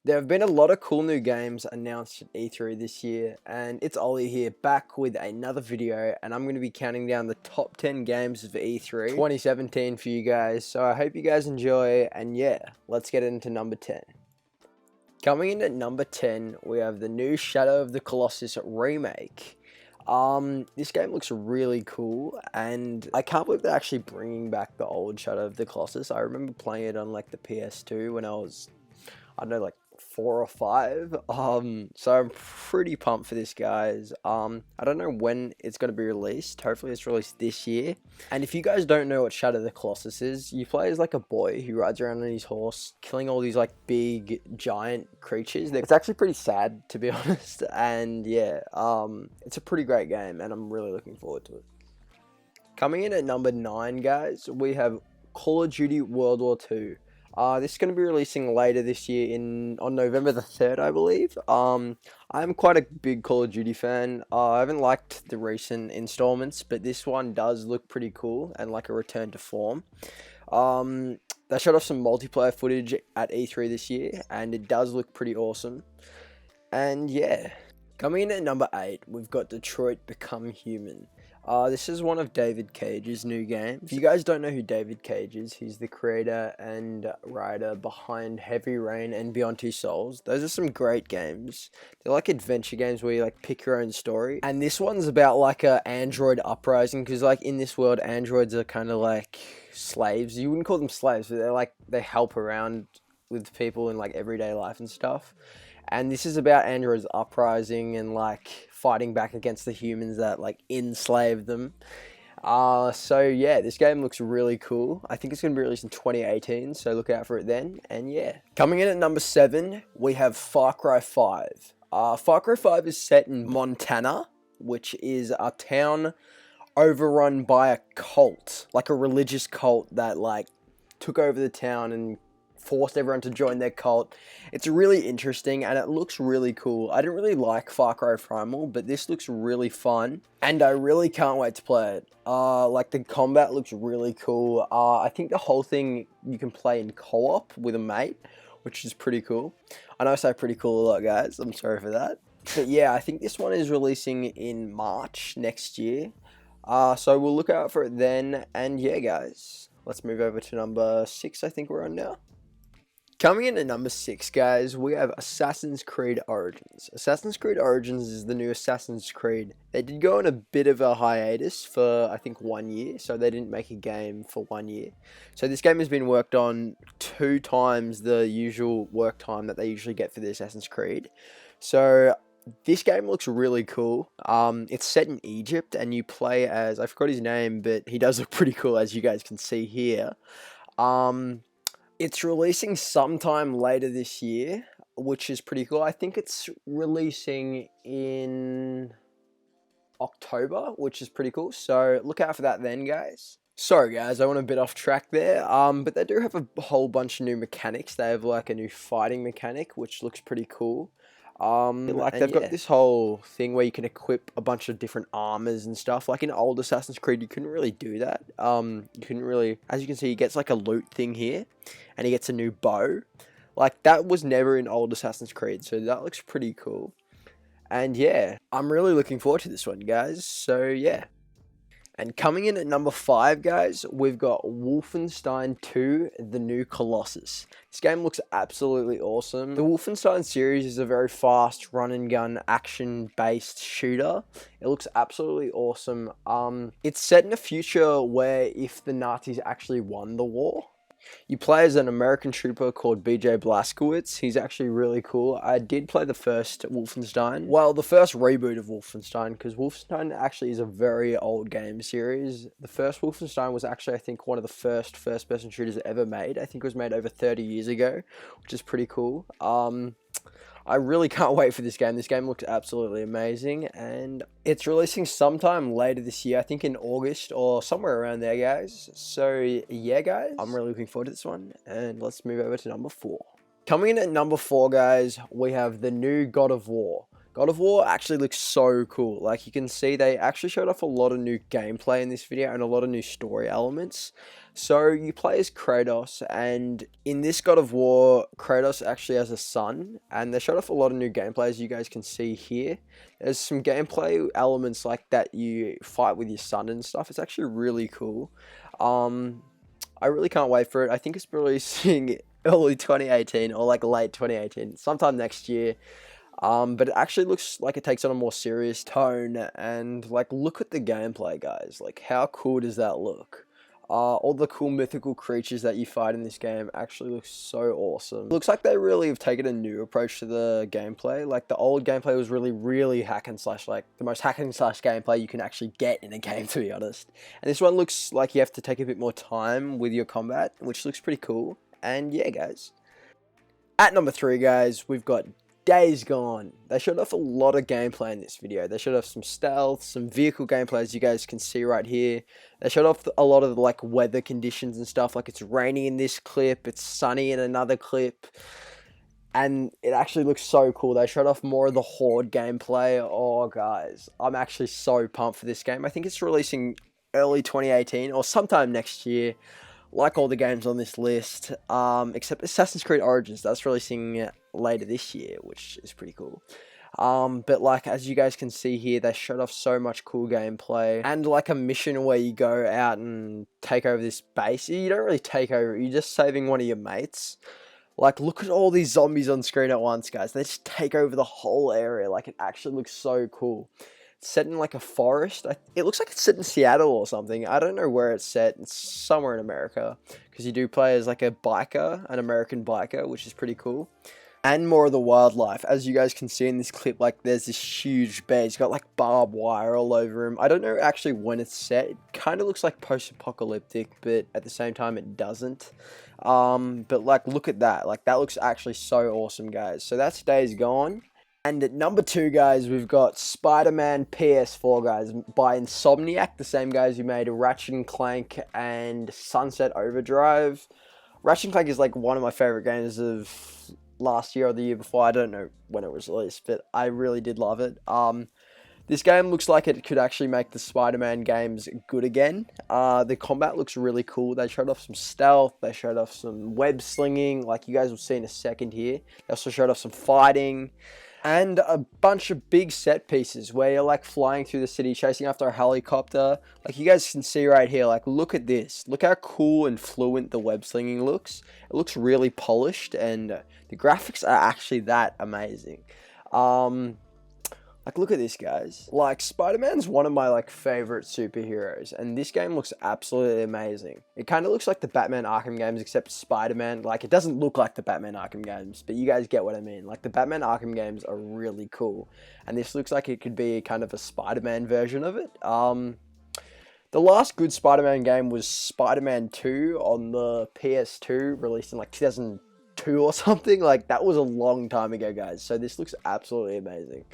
There have been a lot of cool new games announced at E3 this year, and it's Ollie here, back with another video, and I'm going to be counting down the top 10 games of E3 2017 for you guys, so I hope you guys enjoy, and yeah, let's get into number 10. Coming in at number 10, we have the new Shadow of the Colossus remake. This game looks really cool, and I can't believe they're actually bringing back the old Shadow of the Colossus. I remember playing it on like the PS2 when I was, I don't know, like 4 or 5. So I'm pretty pumped for this, guys. I don't know when it's going to be released. Hopefully it's released this year. And if you guys don't know what Shadow of the Colossus is, you play as like a boy who rides around on his horse, killing all these like big giant creatures. It's actually pretty sad, to be honest. And yeah, it's a pretty great game, and I'm really looking forward to it. Coming in at number 9, guys, we have Call of Duty World War II. This is going to be releasing later this year on November the 3rd, I believe. I'm quite a big Call of Duty fan. I haven't liked the recent installments, but this one does look pretty cool and like a return to form. They showed off some multiplayer footage at E3 this year, and it does look pretty awesome. And yeah, coming in at number 8, we've got Detroit Become Human. This is one of David Cage's new games. If you guys don't know who David Cage is, he's the creator and writer behind Heavy Rain and Beyond Two Souls. Those are some great games. They're like adventure games where you like pick your own story. And this one's about like a android uprising, because like in this world, androids are kind of like slaves. You wouldn't call them slaves, but they help around with people in like everyday life and stuff. And this is about androids uprising and like fighting back against the humans that like enslaved them. So yeah, this game looks really cool. I think it's going to be released in 2018, so look out for it then. And yeah, coming in at number 7, we have Far Cry 5. Far Cry 5 is set in Montana, which is a town overrun by a cult, like a religious cult that like took over the town and forced everyone to join their cult. It's really interesting and it looks really cool. I didn't really like Far Cry Primal, but this looks really fun and I really can't wait to play it. Like the combat looks really cool. I think the whole thing you can play in co-op with a mate, which is pretty cool. I know I say pretty cool a lot, guys. I'm sorry for that. But yeah, I think this one is releasing in March next year. So we'll look out for it then. And yeah, guys, let's move over to number 6, I think we're on now. Coming in at number 6, guys, we have Assassin's Creed Origins. Assassin's Creed Origins is the new Assassin's Creed. They did go on a bit of a hiatus for, I think, 1 year, so they didn't make a game for 1 year. So this game has been worked on 2 times the usual work time that they usually get for the Assassin's Creed. So this game looks really cool. It's set in Egypt, and you play as, I forgot his name, but he does look pretty cool, as you guys can see here. It's releasing sometime later this year, which is pretty cool. I think it's releasing in October, which is pretty cool. So look out for that then, guys. Sorry, guys, I went a bit off track there. But they do have a whole bunch of new mechanics. They have like a new fighting mechanic, which looks pretty cool. They've got this whole thing where you can equip a bunch of different armors and stuff. Like in old Assassin's Creed, you couldn't really do that. You couldn't really, as you can see, he gets like a loot thing here, and he gets a new bow. Like that was never in old Assassin's Creed, so that looks pretty cool. And yeah, I'm really looking forward to this one, guys. So yeah. And coming in at number 5, guys, we've got Wolfenstein 2 The New Colossus. This game looks absolutely awesome. The Wolfenstein series is a very fast run-and-gun action-based shooter. It looks absolutely awesome. It's set in a future where if the Nazis actually won the war, you play as an American trooper called BJ Blazkowicz. He's actually really cool. I did play the first Wolfenstein. Well, the first reboot of Wolfenstein, because Wolfenstein actually is a very old game series. The first Wolfenstein was actually, I think, one of the first-person shooters ever made. I think it was made over 30 years ago, which is pretty cool. I really can't wait for this game. This game looks absolutely amazing, and it's releasing sometime later this year, I think in August or somewhere around there, guys. So yeah, guys, I'm really looking forward to this one, and let's move over to number 4. Coming in at number 4, guys, we have the new God of War. God of War actually looks so cool. Like, you can see they actually showed off a lot of new gameplay in this video and a lot of new story elements. So you play as Kratos, and in this God of War, Kratos actually has a son, and they showed off a lot of new gameplay, as you guys can see here. There's some gameplay elements like that you fight with your son and stuff. It's actually really cool. I really can't wait for it. I think it's releasing early 2018 or like late 2018, sometime next year. But it actually looks like it takes on a more serious tone, and like, look at the gameplay, guys. Like, how cool does that look? All the cool mythical creatures that you fight in this game actually looks so awesome. It looks like they really have taken a new approach to the gameplay. Like, the old gameplay was really hack and slash, like the most hack and slash gameplay you can actually get in a game, to be honest. And this one looks like you have to take a bit more time with your combat, which looks pretty cool. And yeah, guys. At number 3, guys, we've got Days Gone. They showed off a lot of gameplay in this video. They showed off some stealth, some vehicle gameplay, as you guys can see right here. They showed off a lot of like weather conditions and stuff. Like, it's raining in this clip, it's sunny in another clip, and it actually looks so cool. They showed off more of the Horde gameplay. Oh, guys, I'm actually so pumped for this game. I think it's releasing early 2018 or sometime next year, like all the games on this list, except Assassin's Creed Origins. That's releasing later this year, which is pretty cool. But like, as you guys can see here, they showed off so much cool gameplay, and like a mission where you go out and take over this base. You don't really take over, you're just saving one of your mates. Like, look at all these zombies on screen at once, guys. They just take over the whole area. Like, it actually looks so cool. Set in like a forest. It looks like it's set in Seattle or something. I don't know where it's set. It's somewhere in America, because you do play as like a biker, an American biker, which is pretty cool. And more of the wildlife. As you guys can see in this clip, like, there's this huge bear. He's got like barbed wire all over him. I don't know actually when it's set. It kind of looks like post-apocalyptic, but at the same time it doesn't. But like, look at that. Like, that looks actually so awesome, guys. So that's Days Gone. And at number 2, guys, we've got SpiderMan PS4, guys, by Insomniac, the same guys who made Ratchet & Clank and Sunset Overdrive. Ratchet & Clank is like one of my favorite games of last year or the year before. I don't know when it was released, but I really did love it. This game looks like it could actually make the Spider-Man games good again. The combat looks really cool. They showed off some stealth. They showed off some web slinging, like you guys will see in a second here. They also showed off some fighting, and a bunch of big set pieces where you're like flying through the city, chasing after a helicopter. Like, you guys can see right here, like, look at this. Look how cool and fluent the web slinging looks. It looks really polished, and the graphics are actually that amazing. Like, look at this, guys. Like, Spider-Man's one of my, like, favorite superheroes, and this game looks absolutely amazing. It kind of looks like the Batman Arkham games, except Spider-Man. Like, it doesn't look like the Batman Arkham games, but you guys get what I mean. Like, the Batman Arkham games are really cool, and this looks like it could be kind of a Spider-Man version of it. The last good Spider-Man game was Spider-Man 2 on the PS2, released in, like, 2002 or something. Like, that was a long time ago, guys, so this looks absolutely amazing.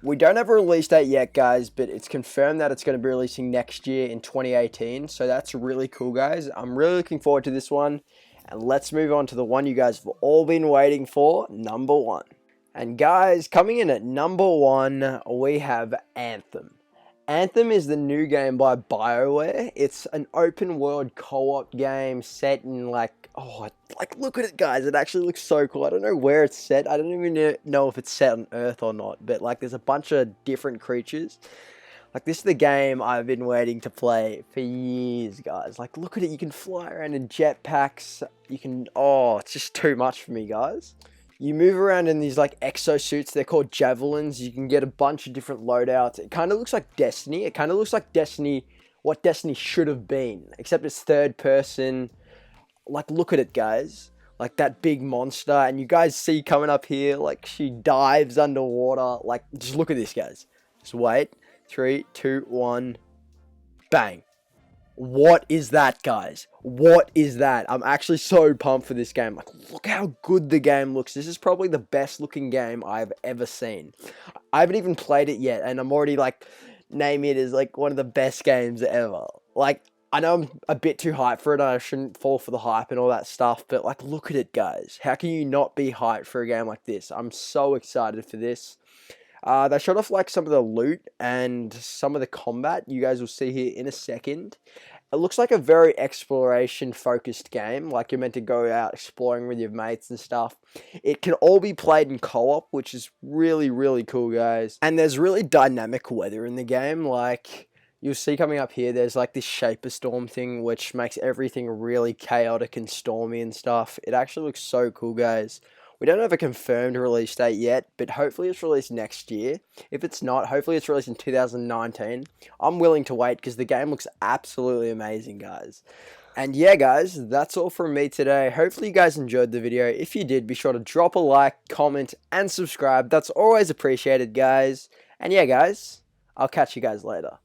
We don't have a release date yet, guys, but it's confirmed that it's going to be releasing next year in 2018. So that's really cool, guys. I'm really looking forward to this one. And let's move on to the one you guys have all been waiting for, number 1. And guys, coming in at number 1, we have Anthem. Anthem is the new game by WWII. It's an open world co-op game set in like, look at it, guys. It actually looks so cool. I don't know where it's set. I don't even know if it's set on Earth or not, but like, there's a bunch of different creatures. Like, this is the game I've been waiting to play for years, guys. Like, look at it. You can fly around in jetpacks. You can, it's just too much for me, guys. You move around in these like exosuits. They're called javelins. You can get a bunch of different loadouts. It kind of looks like Destiny. It kind of looks like Destiny, what Destiny should have been, except it's third person. Like, look at it, guys. Like, that big monster, and you guys see coming up here, like, she dives underwater. Like, just look at this, guys. Just wait. 3, 2, 1. Bang. What is that, guys? What is that? I'm actually so pumped for this game. Like, look how good the game looks. This is probably the best looking game I've ever seen. I haven't even played it yet, and I'm already like, naming it as like one of the best games ever. Like, I know I'm a bit too hyped for it, and I shouldn't fall for the hype and all that stuff, but like, look at it, guys. How can you not be hyped for a game like this? I'm so excited for this. They showed off like some of the loot and some of the combat. You guys will see here in a second. It looks like a very exploration focused game, like you're meant to go out exploring with your mates and stuff. It can all be played in co-op, which is really, really cool, guys. And there's really dynamic weather in the game, like you'll see coming up here, there's like this Shaper Storm thing, which makes everything really chaotic and stormy and stuff. It actually looks so cool, guys. We don't have a confirmed release date yet, but hopefully it's released next year. If it's not, hopefully it's released in 2019. I'm willing to wait because the game looks absolutely amazing, guys. And yeah, guys, that's all from me today. Hopefully you guys enjoyed the video. If you did, be sure to drop a like, comment, and subscribe. That's always appreciated, guys. And yeah, guys, I'll catch you guys later.